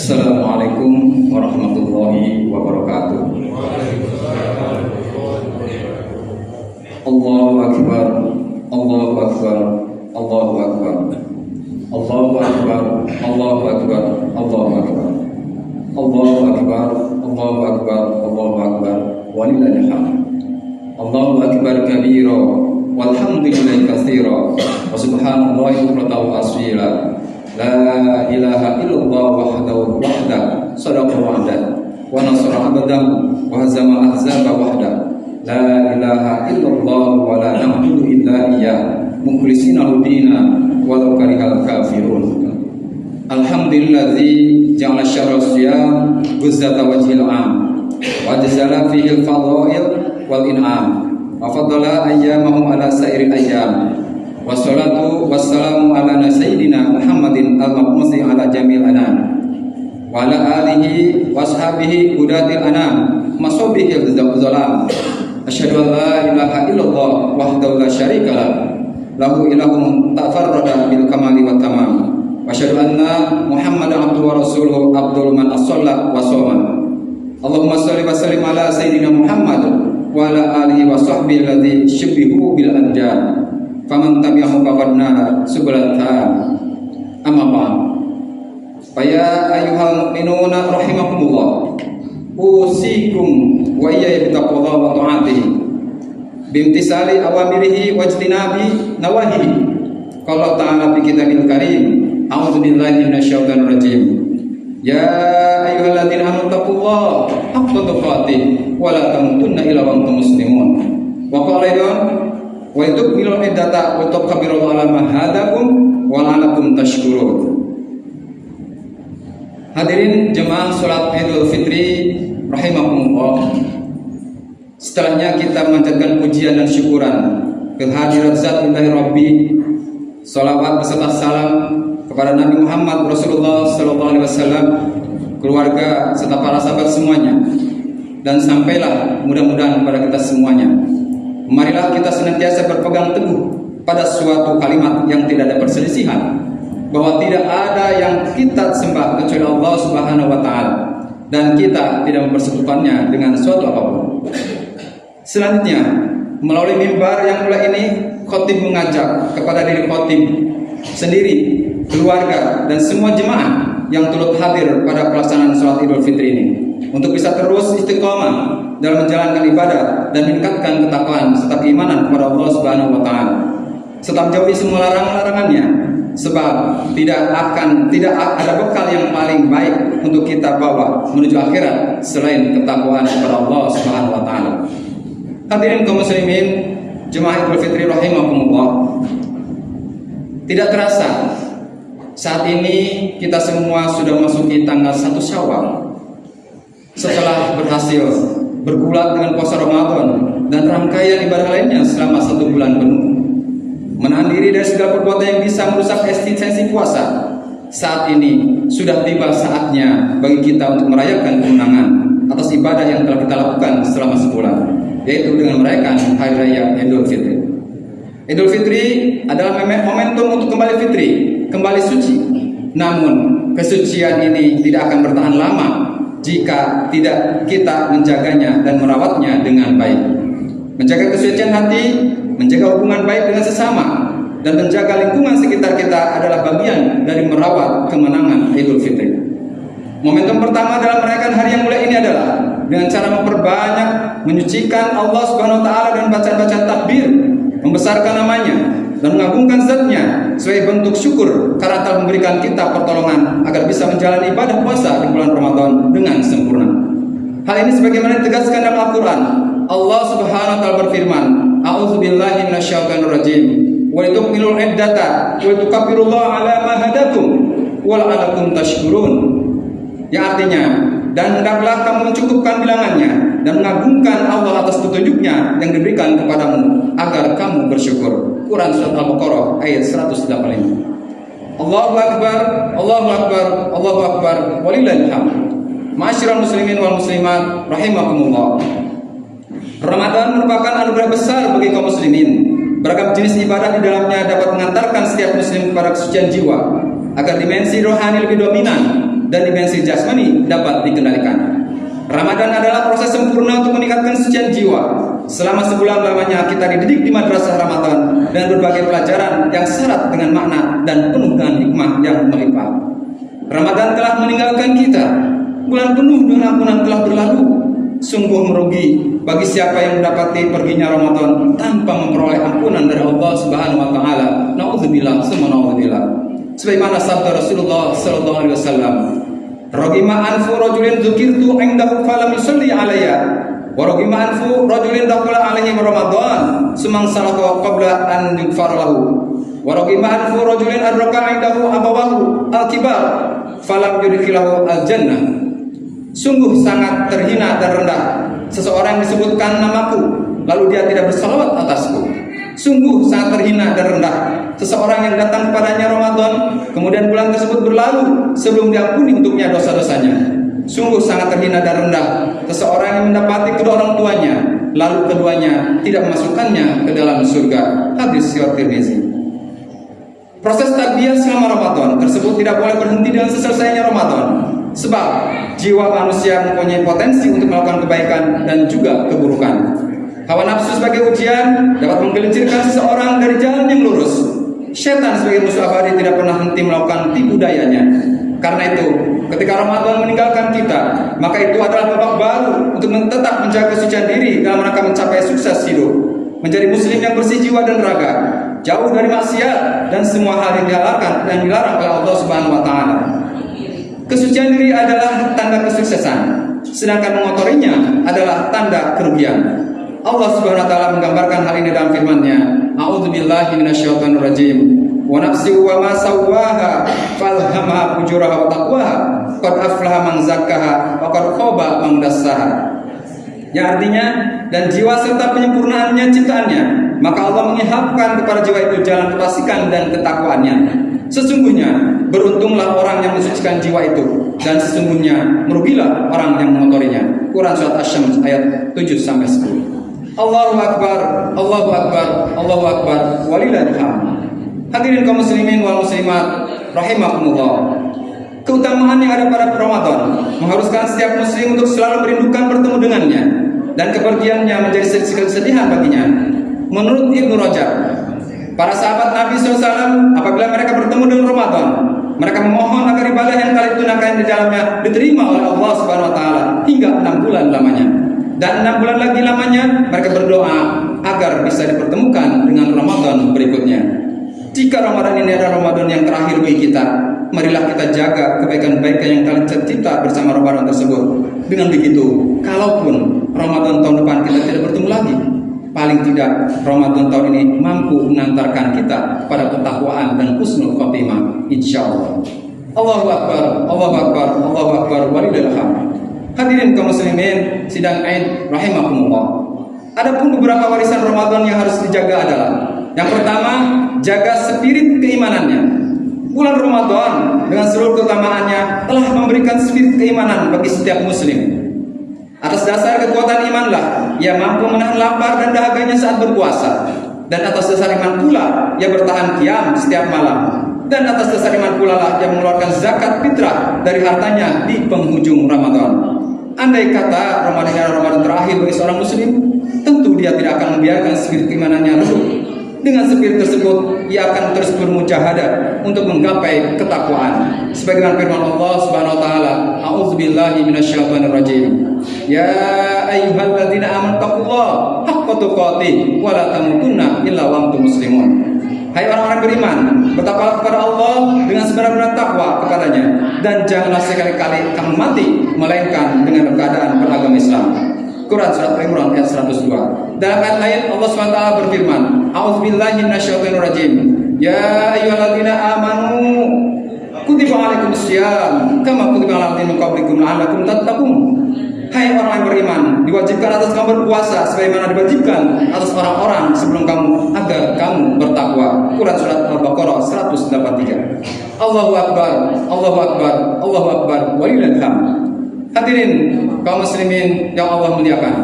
Assalamualaikum warahmatullahi wabarakatuh. Allahu Akbar, Allahu Akbar, Allahu Akbar, Allahu Akbar, Allahu Akbar, Allahu Akbar, Allahu Akbar, Allahu Akbar, Allahu Akbar, walillahil hamd. Allahu Akbar kabira, walhamdulillahi katsira, wa subhanallahi bukratan wa asila. La ilaha illallah wahdahu sadaqa wa'dah wa nasara abdahu wa hazama ahzaba wahdah. La ilaha illallah wa la na'budu illa iyyah mukhlisina lahu-dina walau karihal kafirun. Alhamdulillazi ja'ala syahra siyam guzzata wajhil 'am wa jazala fihi al-fadha'il wal in'am wa faddala ayyamahu ala sa'iril ayyam. Wassalatu wassalamu ala sayyidina Muhammadin al-mab'usi ala jamil anam wa ala alihi washabihi hudatil anam masabihil zalam. Asyhadu an la ilaha illallah wahdahu la syarika lahu ilahun tafarrada bil kamali wat tamam wa asyhadu anna Muhammadan abduhu wa rasuluhu abdul man as-shalla wa shoma. Allahumma shalli wa sallim ala sayyidina Muhammad wa ala alihi wa sahbihi alladzi syabbihu bil anjam. Faman tabi'ahu faqadna subulatan. Amma ba'd. Faya ayyuhal mu'minuna rahimakumullah. Usikum wa iyaya bittaqwallahi wa ta'atihi bimtisali awamirihi wa ijtinabi nawahihi. Qala ta'ala fi kitabil karim, a'udzu billahi minasyaitonir rajim. Ya ayyuhalladzina amanu taqullaha haqqa tuqatih wa la tamutunna illa wa antum muslimun. Wa qala wa tukmilul iddata wa tukabbiru ala ma hadakum wa la'allakum tashkurun. Hadirin jemaah salat Idul Fitri rahimakumullah. Setelahnya kita memanjatkan pujian dan syukuran kehadirat zat ilahi rabbi, salawat beserta salam kepada Nabi Muhammad Rasulullah sallallahu alaihi wasallam, keluarga serta para sahabat semuanya, dan sampailah mudah-mudahan kepada kita semuanya. Marilah kita senantiasa berpegang teguh pada suatu kalimat yang tidak ada perselisihan, bahwa tidak ada yang kita sembah kecuali Allah Subhanahu wa taala, dan kita tidak mempersekutukannya dengan suatu apapun. Selanjutnya, melalui mimbar yang mulia ini, khotib mengajak kepada diri khotib sendiri, keluarga, dan semua jemaah yang turut hadir pada pelaksanaan sholat Idul Fitri ini untuk bisa terus istiqomah dalam menjalankan ibadah dan meningkatkan ketakwaan serta keimanan kepada Allah Subhanahu wa taala, serta menjauhi semua larangan-larangannya, sebab tidak ada bekal yang paling baik untuk kita bawa menuju akhirat selain ketakwaan kepada Allah Subhanahu wa taala. Hadirin kaum muslimin jemaah Idul Fitri rahimakumullah. Tidak terasa saat ini kita semua sudah memasuki tanggal 1 Syawal. Setelah berhasil bergulat dengan puasa Ramadan dan rangkaian ibadah lainnya selama 1 bulan penuh, menahan diri dari segala perbuatan yang bisa merusak eksistensi puasa, saat ini sudah tiba saatnya bagi kita untuk merayakan kemenangan atas ibadah yang telah kita lakukan selama sebulan, yaitu dengan merayakan Hari Raya Idul Fitri. Idul Fitri adalah momentum untuk kembali fitri, kembali suci. Namun kesucian ini tidak akan bertahan lama jika tidak kita menjaganya dan merawatnya dengan baik. Menjaga kesucian hati, menjaga hubungan baik dengan sesama, dan menjaga lingkungan sekitar kita adalah bagian dari merawat kemenangan Idul Fitri. Momentum pertama dalam merayakan hari yang mulia ini adalah dengan cara memperbanyak menyucikan Allah Subhanahu wa taala dan bacaan-bacaan takbir, membesarkan namanya dan mengagungkan zatnya sebagai bentuk syukur karena telah memberikan kita pertolongan agar bisa menjalani ibadah puasa di bulan Ramadan dengan sempurna. Hal ini sebagaimana ditegaskan dalam Al-Quran. Allah Subhanahu wa taala berfirman, "A'udzu billahi minasyaitonir rajim. Wa litukmilul iddata wa litukabbirullaha 'ala ma hadakum wa la'allakum tashkurun." Yang artinya, dan hendaklah kamu mencukupkan bilangannya dan mengagungkan Allah atas petunjuknya yang diberikan kepadamu agar kamu bersyukur. Quran Surat Al-Baqarah ayat 185. Allahu Akbar, Allahu Akbar, Allahu Akbar, walillahil hamd. Ma'asyiral muslimin wal muslimat rahimakumullah. Ramadan merupakan anugerah besar bagi kaum muslimin. Beragam jenis ibadah di dalamnya dapat mengantarkan setiap muslim kepada kesucian jiwa agar dimensi rohani lebih dominan dan dimensi jasmani dapat dikendalikan. Ramadan adalah proses sempurna untuk meningkatkan kesucian jiwa. Selama sebulan lamanya kita dididik di madrasah Ramadan dan berbagai pelajaran yang syarat dengan makna dan penuh dengan hikmah yang melimpah. Ramadan telah meninggalkan kita. Bulan penuh dengan ampunan telah berlalu. Sungguh merugi bagi siapa yang mendapati perginya Ramadan tanpa memperoleh ampunan dari Allah Subhanahu wa taala. Nauzubillah, summa nauzubillah. Sebagaimana sabda Rasulullah sallallahu alaihi wasallam, "Ragima anfu rajulin dzukirtu indahu falam yusalli alayya, wa ragima anfu rajulin dakhala alaihi Ramadan, sumang salaka qabla an yughfar lahu, wa ragima anfu rajulin adraka indahu abawahu al-kibar, falam yudkhilahu al-jannah." Sungguh sangat terhina dan rendah seseorang disebutkan namaku lalu dia tidak bersalawat atasku. Sungguh sangat terhina dan rendah seseorang yang datang kepadanya Ramadan kemudian bulan tersebut berlalu sebelum diampuni untuknya dosa-dosanya. Sungguh sangat terhina dan rendah seseorang yang mendapati kedua orang tuanya lalu keduanya tidak memasukkannya ke dalam surga. Hadis riwayat Tirmizi. Proses tarbiyah selama Ramadan tersebut tidak boleh berhenti dengan selesainya Ramadan. Sebab jiwa manusia mempunyai potensi untuk melakukan kebaikan dan juga keburukan. Hawa nafsu sebagai ujian dapat menggelincirkan seseorang dari jalan yang lurus. Setan sebagai musuh abadi tidak pernah henti melakukan tipu dayanya. Karena itu, ketika Ramadan meninggalkan kita, maka itu adalah babak baru untuk tetap menjaga kesucian diri dalam rangka mencapai sukses hidup. Menjadi muslim yang bersih jiwa dan raga, jauh dari maksiat dan semua hal yang dihalalkan dan dilarang oleh Allah Subhanahu wa taala. Kesucian diri adalah tanda kesuksesan, sedangkan mengotorinya adalah tanda kerugian. Allah Subhanahu wa taala menggambarkan hal ini dalam firman-Nya, "A'udzubillahi minasyaitonirrajim. Wa nafsi wa ma sawwaha falhamaha fujuraha wa taqwaha. Qad aflaha man zakkaha wa qad khaba man dassaha." Yang artinya, dan jiwa serta penyempurnaannya ciptaannya, maka Allah mengihamkan kepada jiwa itu jalan kefasikan dan ketakwaannya. Sesungguhnya beruntunglah orang yang mensucikan jiwa itu, dan sesungguhnya merugilah orang yang mengotorinya. Quran surat Asy-Syams ayat 7-10. Allahu Akbar, Allahu Akbar, Allahu Akbar, walillahil hamd. Hadirin kaum muslimin wal muslimat rahimakumullah. Keutamaan yang ada pada Ramadan mengharuskan setiap muslim untuk selalu merindukan bertemu dengannya, dan kepergiannya menjadi kesedihan baginya. Menurut Ibnu Rajab, para sahabat Nabi SAW apabila mereka bertemu dengan Ramadan, mereka memohon agar ibadah yang kalian tunaikan di dalamnya diterima oleh Allah Subhanahu wa taala hingga 6 bulan lamanya. Dan 6 bulan lagi lamanya mereka berdoa agar bisa dipertemukan dengan Ramadan berikutnya. Jika Ramadan ini adalah Ramadan yang terakhir bagi kita, marilah kita jaga kebaikan-kebaikan yang kalian tercipta bersama Ramadan tersebut. Dengan begitu, kalaupun Ramadan tahun depan kita tidak bertemu lagi, paling tidak Ramadan tahun ini mampu mengantarkan kita pada ketakwaan dan husnul khotimah, insyaallah. Allahu Akbar, Allahu Akbar, Allahu Akbar, walillahil hamd. Hadirin kaum muslimin sidang Aid rahimakumullah. Adapun beberapa warisan Ramadan yang harus dijaga adalah: yang pertama, jaga spirit keimanannya. Bulan Ramadan dengan seluruh keutamaannya telah memberikan spirit keimanan bagi setiap muslim. Atas dasar kekuatan imanlah ia mampu menahan lapar dan dahaganya saat berpuasa. Dan atas dasar iman pula ia bertahan qiyam setiap malam. Dan atas dasar iman pula lah ia mengeluarkan zakat fitrah dari hartanya di penghujung Ramadan. Andai kata Ramadan adalah Ramadan terakhir bagi seorang muslim, tentu dia tidak akan membiarkan spirit keimanannya redup. Dengan spirit tersebut, ia akan terus bermujahadah untuk menggapai ketakwaan. Sebagaimana firman Allah Subhanahu wa taala, "A'udzubillahi minasyaitonirrajim. Ya ayyuhalladzina amanu taqullaha haqqa tuqatih wa la tamutunna illa wa antum muslimun." Hai orang-orang beriman, bertakwalah kepada Allah dengan sebenar-benar takwa kepadanya, dan janganlah sekali-kali kamu mati melainkan dengan keadaan beragama Islam. Quran surat Al-Imran ayat 102. Dalam ayat lain Allah SWT berfirman, "A'udzubillahi minasyaitonirrajim. Ya ayyuhalladzina amanu kutiba alaikumus syiyam kama kutiba alal ladzina min qablikum la'allakum tattaqun." Hai orang yang beriman, diwajibkan atas kamu berpuasa sebagaimana diwajibkan atas orang-orang sebelum kamu agar kamu bertakwa. Quran surat Al-Baqarah 183. Allahu Akbar, Allahu Akbar, Allahu Akbar, walillahil hamd. Hadirin kaum muslimin yang Allah muliakan.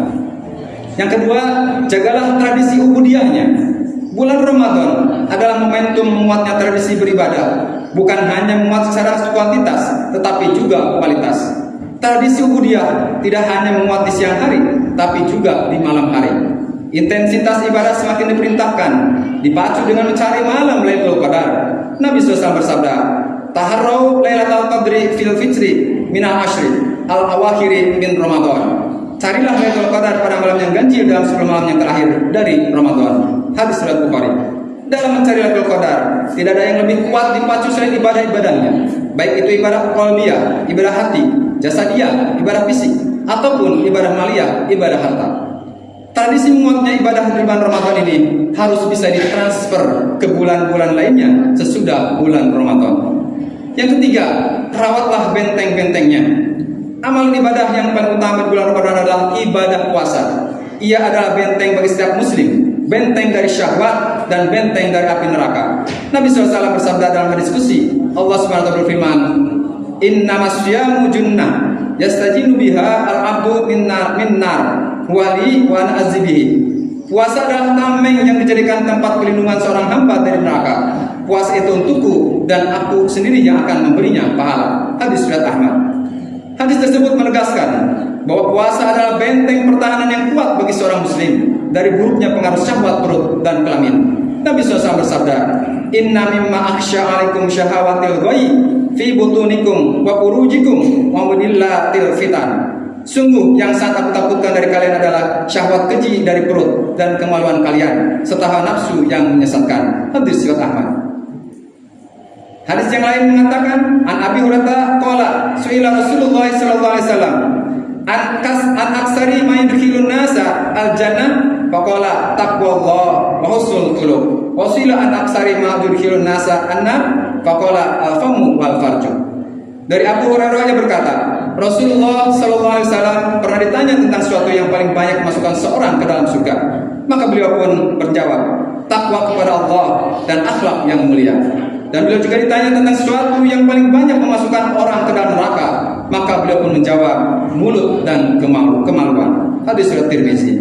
Yang kedua, jagalah tradisi ubudiyahnya. Bulan Ramadan adalah momentum menguatnya tradisi beribadah. bukan hanya memuat secara kuantitas, tetapi juga kualitas. Tradisi ubudiyah tidak hanya memuat di siang hari, tapi juga di malam hari. Intensitas ibadah semakin diperintahkan, dipacu dengan mencari malam Lailatul Qadar. Nabi SAW bersabda, "Taharrau Lailatul Qadri fil fitri minal ashri al-awakhiri min Ramadan." Carilah Lailatul Qadar pada malam yang ganjil dalam 10 malam yang terakhir dari Ramadan. Hadis riwayat Bukhari. Dalam mencari Lailatul Qadar, tidak ada yang lebih kuat dipacu selain ibadah-ibadahnya, baik itu ibadah qalbiyah, ibadah hati, jasadiyah, ibadah fisik, ataupun ibadah maliyah, ibadah harta. Tradisi menguatnya ibadah di bulan Ramadan ini harus bisa ditransfer ke bulan-bulan lainnya sesudah bulan Ramadan. Yang ketiga, rawatlah benteng-bentengnya. Amal ibadah yang paling utama di bulan Ramadan adalah ibadah puasa. Ia adalah benteng bagi setiap muslim, benteng dari syahwat dan benteng dari api neraka. Nabi SAW bersabda dalam diskusi, Allah SWT berfirman, "Innamas syiyamu junnah yastajinu biha al-abdu min nar wali wa ana azibihi." Puasa adalah tameng yang dijadikan tempat perlindungan seorang hamba dari neraka. Puasa itu untukku dan aku sendiri yang akan memberinya pahala. Hadis riwayat Ahmad. Hadis tersebut menegaskan bahwa puasa adalah benteng pertahanan yang kuat bagi seorang muslim dari buruknya pengaruh syahwat perut dan kelamin. Nabi SAW bersabda, "Inna mimma akhsha alaikum syahawatil ghai fi butunikum wa furujikum wa mudillatil fitan." Sungguh yang sangat aku takutkan dari kalian adalah syahwat keji dari perut dan kemaluan kalian serta hawa nafsu yang menyesatkan. Hadis riwayat Ahmad. Hadis yang lain mengatakan, an Abi Hurairah qala su'ila Rasulullah sallallahu alaihi wasallam an aksari ma yudkhilun nasa al jannah faqala taqwallah wa husnul khuluq. Wa su'ila an aksari ma yudkhilun nasa an-nar faqala al famu wal farju. Dari Abu Hurairah berkata, Rasulullah sallallahu alaihi wasallam pernah ditanya tentang sesuatu yang paling banyak memasukkan seorang ke dalam surga. Maka beliau pun berjawab, takwa kepada Allah dan akhlak yang mulia. Dan beliau juga ditanya tentang sesuatu yang paling banyak memasukkan orang ke dalam neraka. Maka beliau pun menjawab, mulut dan kemaluan. Hadis riwayat Tirmizi.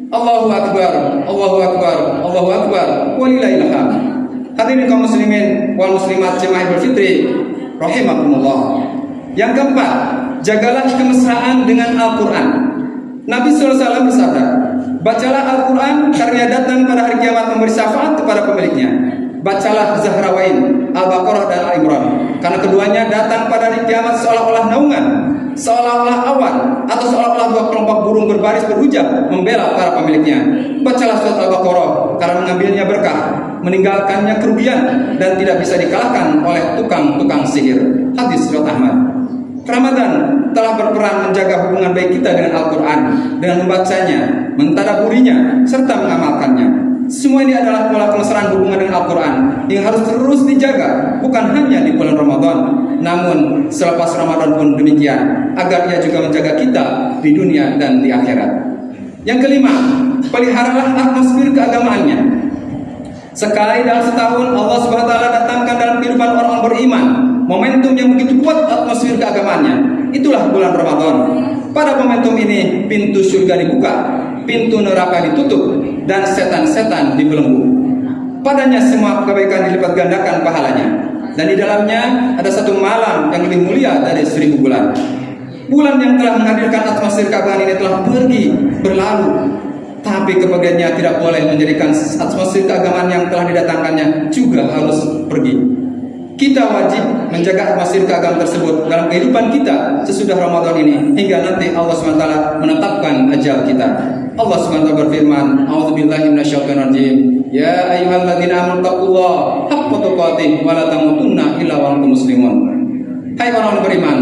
Allahu akbar, Allahu akbar, Allahu akbar, walillahil hamd. Hadirin kaum muslimin wal muslimat jemaah Idul Fitri rahimakumullah. Yang keempat, jagalah kemesraan dengan Al-Quran. Nabi SAW bersabda, bacalah Al-Quran karena datang pada hari kiamat memberi syafaat kepada pemiliknya. Bacalah Zahrawain, Al-Baqarah dan Al-Imran, karena keduanya datang pada hari kiamat seolah-olah naungan, seolah-olah awan, atau seolah-olah dua kelompok burung berbaris berhujat membela para pemiliknya. Bacalah surat Al-Baqarah karena mengambilnya berkah, meninggalkannya kerugian, dan tidak bisa dikalahkan oleh tukang-tukang sihir. Hadis riwayat Ahmad. Ramadan telah berperan menjaga hubungan baik kita dengan Al-Quran, dengan membacanya, mentadaburinya, serta mengamalkannya. Semua ini adalah pola kemesraan hubungan dengan Al-Quran yang harus terus dijaga, bukan hanya di bulan Ramadan, namun selepas Ramadan pun demikian, agar ia juga menjaga kita di dunia dan di akhirat. Yang kelima, peliharalah atmosfer keagamaannya. Sekali dalam setahun Allah SWT datangkan dalam kehidupan orang beriman momentum yang begitu kuat atmosfer keagamaannya. Itulah bulan Ramadan. Pada momentum ini pintu surga dibuka, pintu neraka ditutup, dan setan-setan dibelenggu. Padanya semua kebaikan dilipat gandakan pahalanya. Dan di dalamnya ada satu malam yang lebih mulia dari 1000 bulan. Bulan yang telah menghadirkan atmosfer keagamaan ini telah pergi, berlalu. Tapi kepergiannya tidak boleh menjadikan atmosfer keagamaan yang telah didatangkannya juga harus pergi. Kita wajib menjaga atmosfer keagamaan tersebut dalam kehidupan kita sesudah Ramadan ini hingga nanti Allah SWT menetapkan ajal kita. Allah SWT berfirman, A'udzubillahi minasyaitonirrajim. Ya ayyuhalladzina amanu taqullaha haqqa tuqatih wa la tamutunna illa wa antum muslimun. Hai orang beriman,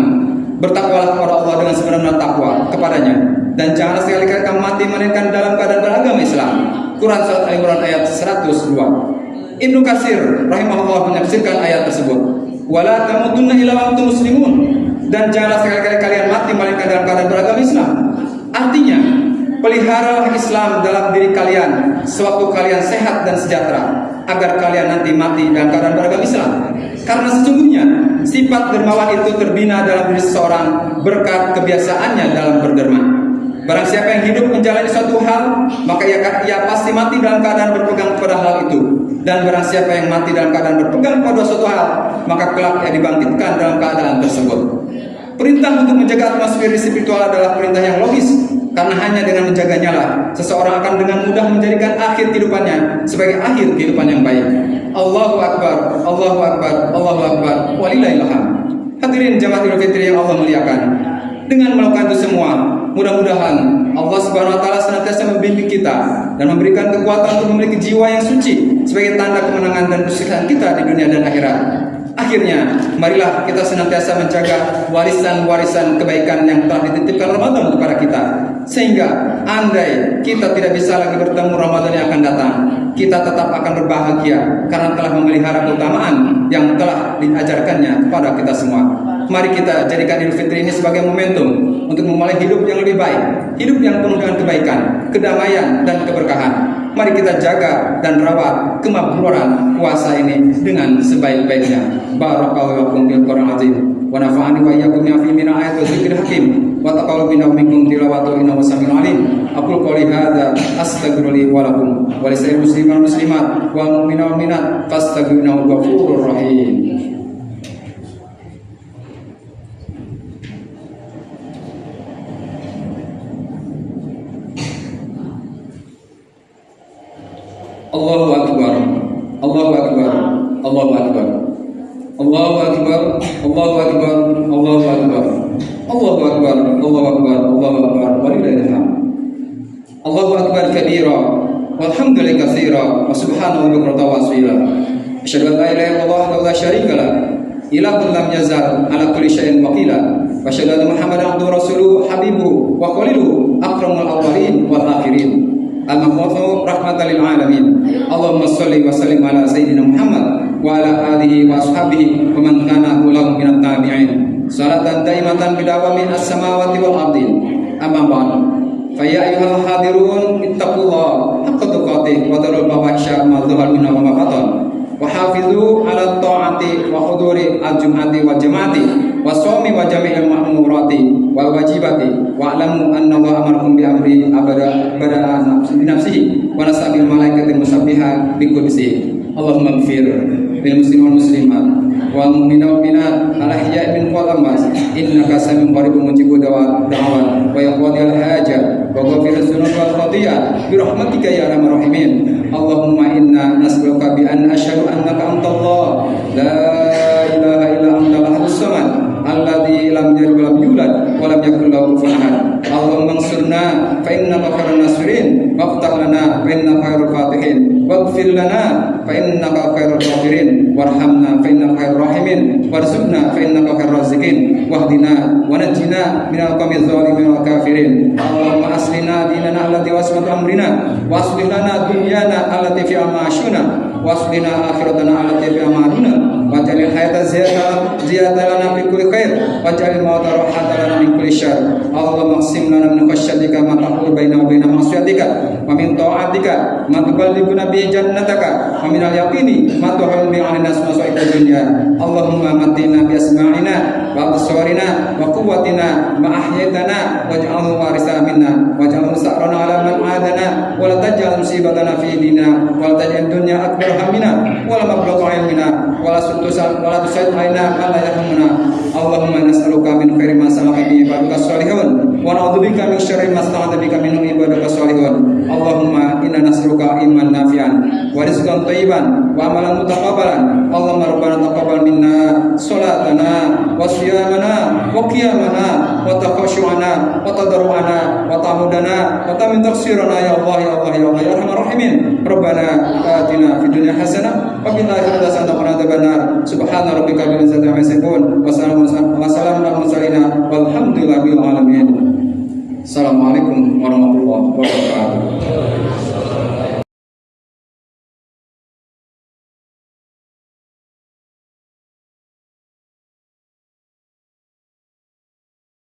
bertakwalah kepada Allah dengan sebenar-benar takwa kepadanya, dan janganlah sekali-kali kamu mati melainkan dalam keadaan beragama Islam. Quran surat Al-Imran ayat 102. Ibnu Katsir rahimahullah menafsirkan ayat tersebut, wala tamutunna illa wa antum muslimun, dan janganlah sekali-kali kalian mati melainkan dalam keadaan beragama Islam. Artinya, peliharalah Islam dalam diri kalian sewaktu kalian sehat dan sejahtera, agar kalian nanti mati dalam keadaan beragama Islam. Karena sesungguhnya sifat dermawan itu terbina dalam diri seseorang berkat kebiasaannya dalam berderma. Barang siapa yang hidup menjalani suatu hal, maka ia pasti mati dalam keadaan berpegang pada hal itu. Dan barang siapa yang mati dalam keadaan berpegang pada suatu hal, maka kelak ia dibangkitkan dalam keadaan tersebut. Perintah untuk menjaga atmosfer spiritual adalah perintah yang logis, karena hanya dengan menjaganya lah seseorang akan dengan mudah menjadikan akhir kehidupannya sebagai akhir kehidupan yang baik. Allahu Akbar, Allahu Akbar, Allahu Akbar, walillahil hamd. Hadirin jamaah Idul Fitri yang Allah muliakan, dengan melakukan itu semua, mudah-mudahan Allah Subhanahu wa taala senantiasa membimbing kita dan memberikan kekuatan untuk memiliki jiwa yang suci sebagai tanda kemenangan dan kesuksesan kita di dunia dan akhirat. Akhirnya, marilah kita senantiasa menjaga warisan-warisan kebaikan yang telah dititipkan Ramadan kepada kita. Sehingga andai kita tidak bisa lagi bertemu Ramadan yang akan datang, kita tetap akan berbahagia karena telah memelihara keutamaan yang telah diajarkannya kepada kita semua. Mari kita jadikan Idul Fitri ini sebagai momentum untuk memulai hidup yang lebih baik, hidup yang penuh dengan kebaikan, kedamaian, dan keberkahan. Mari kita jaga dan rawat kemakmuran puasa ini dengan sebaik-baiknya. Barakallahu lakum bil Qur'anil azim wa nafa'ani wa iyyakum fi min ayati dzikril hakim wa taqabbal minna minkum tilawatu innahu samiul alim. Aqul qouli hadza astaghfirullahi wa lakum wa lisa'il muslimin wal muslimat wal mu'minina wal mu'minat fastaghfiruhu ghafurur rahim. Allahu Akbar, Allahu Akbar, Allahu Akbar, Allahu Akbar, Allahu Akbar, Allahu Akbar, Allahu Akbar, Allahu Akbar, Allahu Akbar, walillahil hamd. Allahu Akbar kabira, walhamdulillahi katsira, wa subhanallahi bukratan wa asila. Asyhadu an la ilaha illallah wa la syarika lah, ilahun lam yazal ala kulli syai'in waqila. Wa asyhadu anna Muhammadan abduhu rasuluhu habibuhu wa khaliluhu akramul awwalin wal akhirin. Al-Mahmud rahmatan lil alamin. Allahumma shalli wa sallim ala sayyidina Muhammad wa ala alihi wa ashabihi wa man kana lahum minat tabi'in. Salatan daimatan bidawami as-samawati wal ardi. Amma ba'd. Fa ya ayyuhal hadirun ittaqullaha haqqa tuqatih wa darul fawahisha ma dhahara minha wa ma batan. Wa hafizu ala ta'ati wa huduri al-jum'ati wal jama'ati wa shaumi wa jami'il ma'murati wal wajibati wa alamu anna Allah amarakum bi amri abada nafsihi wa nasabil malaikatil musabbiha bi qudsihi. Allahumma ighfir lil muslimin wal muslimat wal mu'minina wal mu'minat al ahya'i minhum wal amwat innaka samiun qaribun mujibud da'wat wa yaqdil hajat wa ghafir dzunub wal khati'at bi rahmatika ya arhamar rahimin. Allahumma inna nas'aluka bi an asyhadu annaka antallah la ilaha illa antal ahadus samad alladzi lam yalid wa lam yulad wa lam yakul lahu kufuwan ahad. Allahumma ansurna fa innaka khairun nasirin waftah lana fa innaka khairul fatihin waghfir lana fa innaka khairul ghafirin warhamna fa innaka khairur rahimin warzuqna fa innaka khairur raziqin wahdina wa najjina minal qaumiz zalimin wal kafirin. Allahumma aslina dinana allati wasmat amrina wa aslih lana dunyana allati fi amashuna wa aslina akhiratana allati fi amaduna waj'alil hayata ziyadatan lana fi kulli khair waj'alil mauta rahatan lana min kulli syarr. Allahumma qsim lana min khashyatika ma tahulu baina wa baina ma'siyatika wa min ta'atika ma tuballighuna bi jannataka wa min al-yaqini ma tuhawwil bi 'alaina masa'ib dunya. Allahumma matina bi asma'ina wa absarina wa quwwatina ma ahyaytana waj'alhu waritha minna waj'al musa'rana 'ala man 'adana wa la taj'al musibatana fi dinina wa la taj'al dunya akbar hammina wa la mablagha 'ilmina wa la tusallid 'alaina man la yarhamuna. Allahumma nas'aluka min khairi ma salaka bi ibadika shalihun wa na'udzubika min syarri ma sta'adha bika min ibadika shalihun. Allahumma inna nas'aluka iman nafi'an wa rizqan thayyiban wa amalan mutaqabbalan. Allahumma rabbana taqabbal minna salatana wa siyamana wa qiyamana wa takhashu'ana wa tadarru'ana wa ta'mudana wa tamin tafsirana ya Allah ya Allah ya Allah ya arhamar rahimin. Rabbana atina fid dunya hasanah wa fil akhirati hasanah wa qina adzabannar. Subhana rabbika rabbil izzati amma yasifun wa salamun alal mursalin walhamdulillahi rabbil alamin. Assalamualaikum warahmatullahi wabarakatuh.